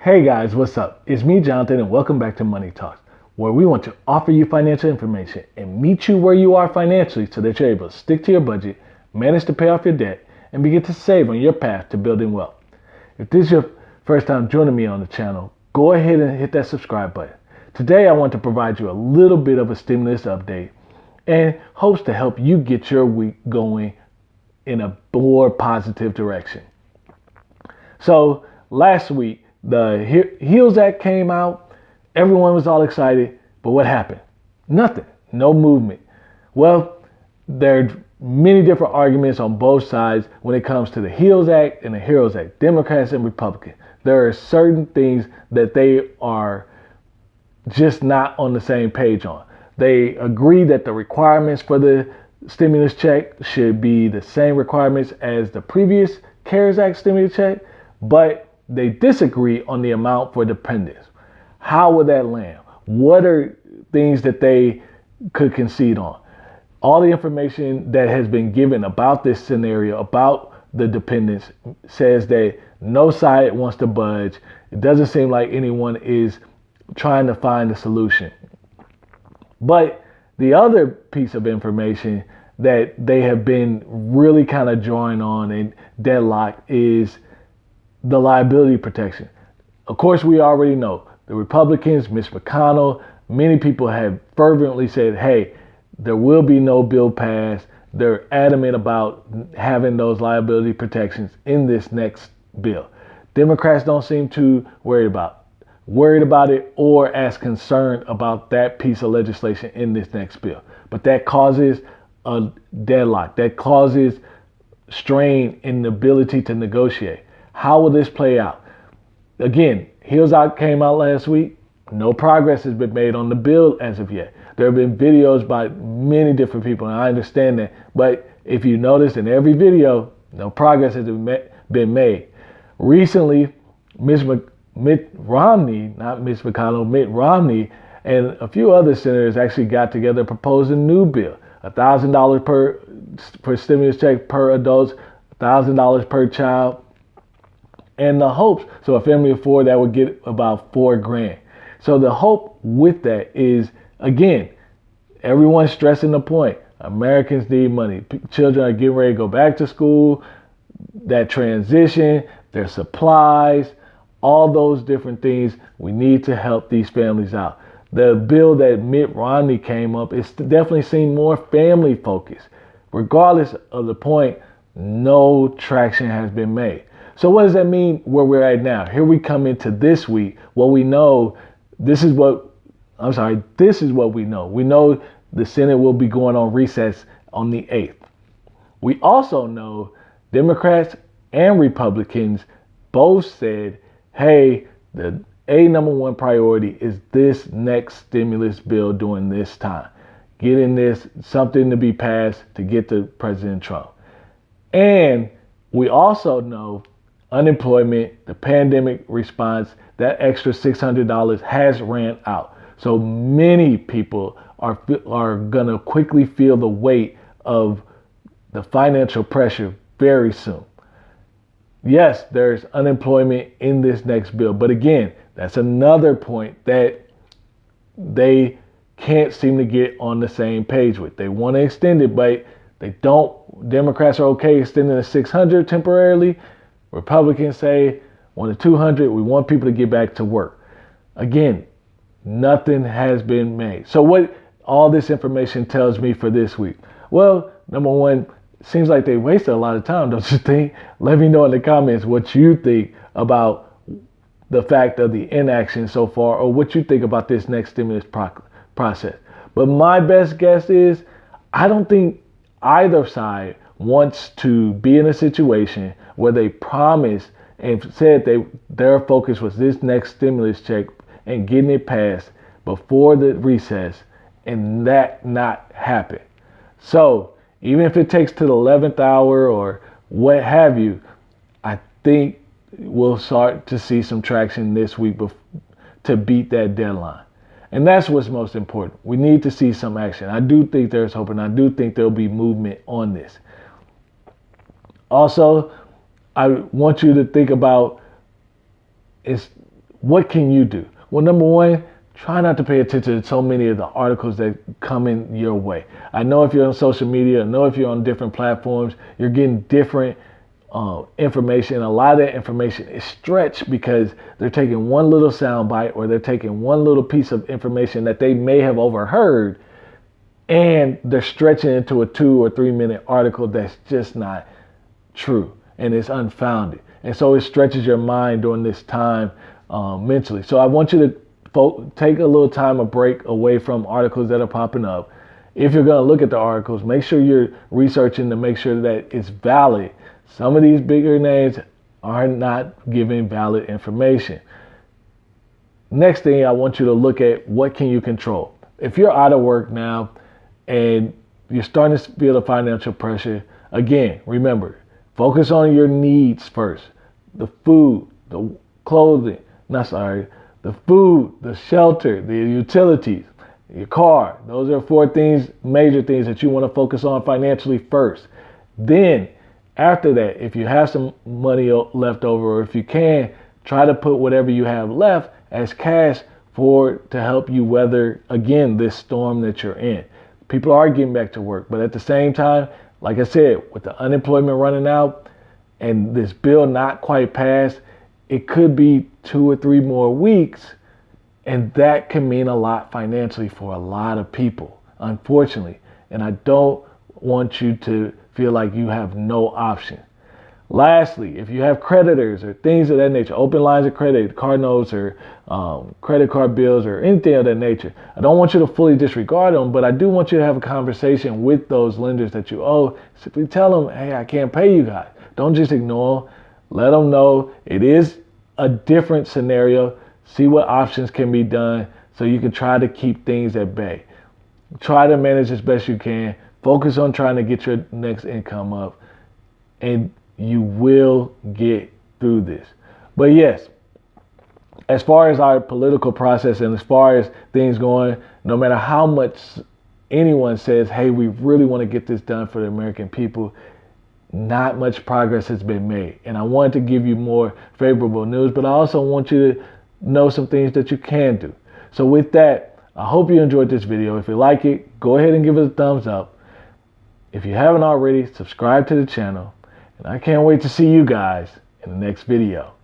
Hey guys, what's up? It's me, Jonathan, and welcome back to Money Talks, where we want to offer you financial information and meet you where you are financially so that you're able to stick to your budget, manage to pay off your debt, and begin to save on your path to building wealth. If this is your first time joining me on the channel, go ahead and hit that subscribe button. Today, I want to provide you a little bit of a stimulus update and hopes to help you get your week going in a more positive direction. So last week, the HEALS Act came out. Everyone was all excited, but what happened? Nothing. No movement. Well, there are many different arguments on both sides when it comes to the HEALS Act and the HEROES Act, Democrats and Republicans. There are certain things that they are just not on the same page on. They agree that the requirements for the stimulus check should be the same requirements as the previous CARES Act stimulus check, but they disagree on the amount for dependents. How would that land? What are things that they could concede on? All the information that has been given about this scenario, about the dependents, says that no side wants to budge. It doesn't seem like anyone is trying to find a solution. But the other piece of information that they have been really kind of drawing on and deadlocked is the liability protection. Of course, we already know the Republicans, Mitch McConnell, many people have fervently said, hey, there will be no bill passed. They're adamant about having those liability protections in this next bill. Democrats don't seem too worried about it or as concerned about that piece of legislation in this next bill. But that causes a deadlock. That causes strain in the ability to negotiate. How will this play out? Again, HEALS Act came out last week. No progress has been made on the bill as of yet. There have been videos by many different people, and I understand that. But if you notice in every video, no progress has been made. Recently, Mitt Romney, not Mitch McConnell, Mitt Romney, and a few other senators actually got together and proposed a new bill. $1,000 per stimulus check per adult, $1,000 per child. And the hopes, so a family of four, that would get about $4,000. So the hope with that is, again, everyone's stressing the point. Americans need money. Children are getting ready to go back to school. That transition, their supplies, all those different things, we need to help these families out. The bill that Mitt Romney came up, it's definitely seemed more family focused. Regardless of the point, no traction has been made. So what does that mean where we're at now? Here we come into this week. Well, we know this is what we know. We know the Senate will be going on recess on the 8th. We also know Democrats and Republicans both said, hey, the number one priority is this next stimulus bill during this time. Getting this something to be passed to get to President Trump. And we also know unemployment, the pandemic response, that extra $600 has ran out. So many people are going to quickly feel the weight of the financial pressure very soon. Yes, there's unemployment in this next bill. But again, that's another point that they can't seem to get on the same page with. They want to extend it, but they don't. Democrats are okay extending the $600 temporarily. Republicans say, on the $200, we want people to get back to work. Again, nothing has been made. So what all this information tells me for this week? Well, number one, seems like they wasted a lot of time, don't you think? Let me know in the comments what you think about the fact of the inaction so far, or what you think about this next stimulus process. But my best guess is, I don't think either side wants to be in a situation where they promised and said their focus was this next stimulus check and getting it passed before the recess, and that not happen. So even if it takes to the 11th hour or what have you, I think we'll start to see some traction this week to beat that deadline. And that's what's most important. We need to see some action. I do think there's hope, and I do think there'll be movement on this. Also, I want you to think about is what can you do? Well, number one, try not to pay attention to so many of the articles that come in your way. I know if you're on social media, I know if you're on different platforms, you're getting different information. A lot of that information is stretched because they're taking one little sound bite, or they're taking one little piece of information that they may have overheard, and they're stretching it into a 2 or 3 minute article that's just not true, and it's unfounded. And so it stretches your mind during this time mentally. So I want you to take a little time, a break away from articles that are popping up. If you're going to look at the articles, make sure you're researching to make sure that it's valid. Some of these bigger names are not giving valid information. Next thing, I want you to look at what can you control. If you're out of work now and you're starting to feel the financial pressure, again, remember, focus on your needs first. The food, the clothing, the food, the shelter, the utilities, your car. Those are 4 things, major things that you want to focus on financially first. Then, after that, if you have some money left over, or if you can, try to put whatever you have left as cash to help you weather, again, this storm that you're in. People are getting back to work, but at the same time, like I said, with the unemployment running out and this bill not quite passed, it could be 2 or 3 more weeks, and that can mean a lot financially for a lot of people, unfortunately. And I don't want you to feel like you have no option. Lastly, if you have creditors or things of that nature, open lines of credit, car notes, or credit card bills, or anything of that nature, I don't want you to fully disregard them, but I do want you to have a conversation with those lenders that you owe. Simply tell them, hey, I can't pay you guys. Don't just ignore them. Let them know it is a different scenario. See what options can be done so you can try to keep things at bay. Try to manage as best you can. Focus on trying to get your next income up, and you will get through this. But yes, as far as our political process and as far as things going, no matter how much anyone says, hey, we really want to get this done for the American people, not much progress has been made. And I wanted to give you more favorable news, but I also want you to know some things that you can do. So with that, I hope you enjoyed this video. If you like it, go ahead and give it a thumbs up. If you haven't already, subscribe to the channel. And I can't wait to see you guys in the next video.